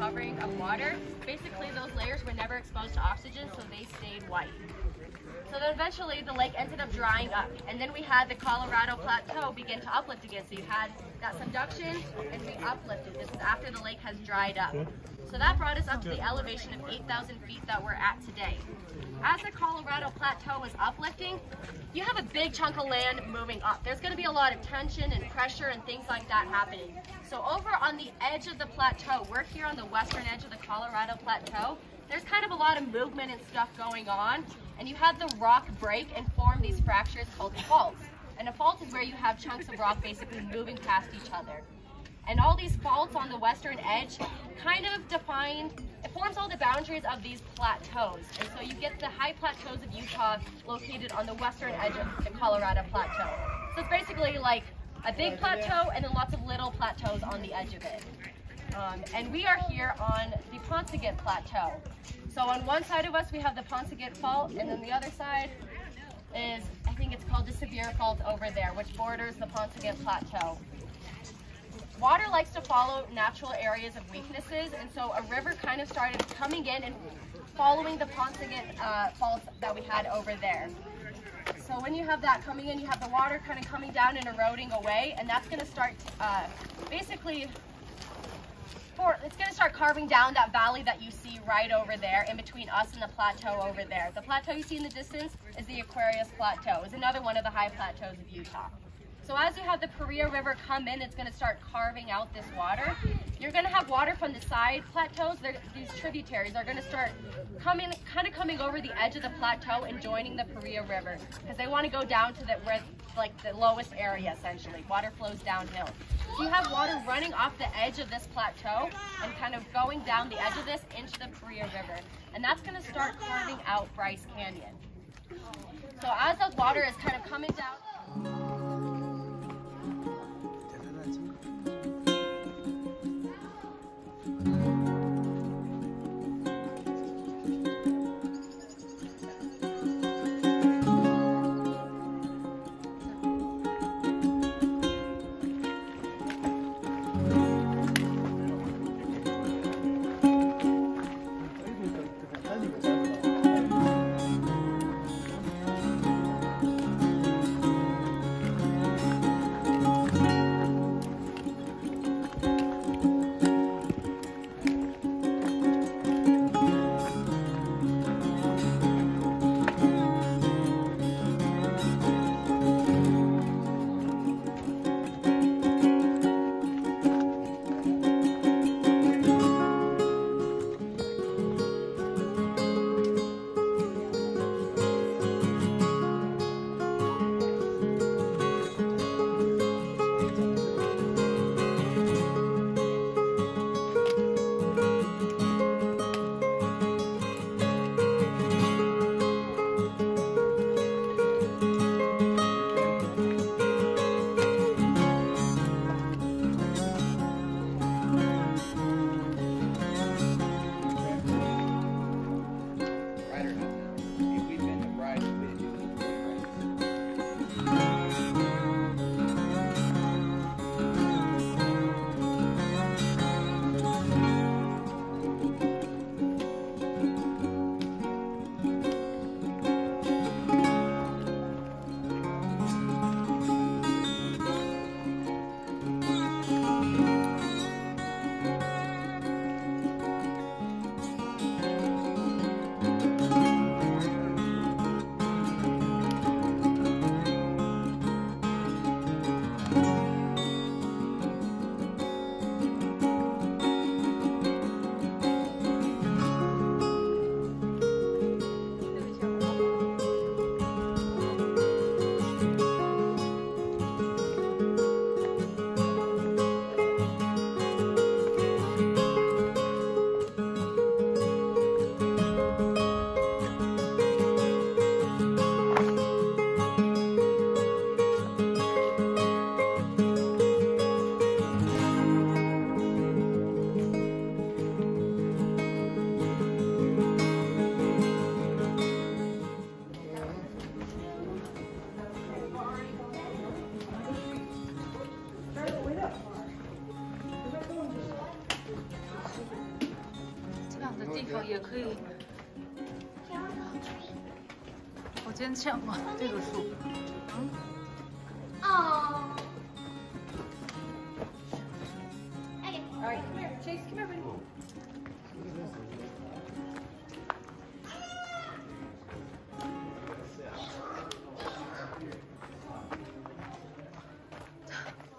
covering of water. Basically, those layers were never exposed to oxygen, so they stayed white. So then eventually the lake ended up drying up, and then we had the Colorado Plateau begin to uplift again. So you had that subduction and we uplifted. This is after the lake has dried up. So that brought us up to the elevation of 8,000 feet that we're at today. As the Colorado Plateau is uplifting, you have a big chunk of land moving up. There's going to be a lot of tension and pressure and things like that happening. So over on the edge of the plateau, we're here on the western edge of the Colorado Plateau, there's kind of a lot of movement and stuff going on, and you have the rock break and form these fractures called faults. And a fault is where you have chunks of rock basically moving past each other. And all these faults on the western edge kind of define, it forms all the boundaries of these plateaus. And so you get the high plateaus of Utah located on the western edge of the Colorado Plateau. So it's basically like a big plateau and then lots of little plateaus on the edge of it. And we are here on the Paunsaugunt Plateau. So on one side of us we have the Paunsaugunt Fault, and then the other side is, I think it's called the Sevier Fault over there, which borders the Paunsaugunt Plateau. Water likes to follow natural areas of weaknesses, and so a river kind of started coming in and following the Paunsaugunt Fault that we had over there. So when you have that coming in, you have the water kind of coming down and eroding away, and that's going to start basically, it's going to start carving down that valley that you see right over there in between us and the plateau over there. The plateau you see in the distance is the Aquarius Plateau. It's another one of the high plateaus of Utah. So as you have the Paria River come in, it's going to start carving out this water. You're going to have water from the side plateaus. These tributaries are going to start coming, kind of coming over the edge of the plateau and joining the Paria River, because they want to go down to the lowest area essentially. Water flows downhill. So you have water running off the edge of this plateau and kind of going down the edge of this into the Paria River, and that's going to start carving out Bryce Canyon. So as the water is kind of coming down. 地方也可以。好坚强啊，这个树。Oh. Hey, all right, come here, Chase, come here, buddy.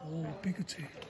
Oh, big tree.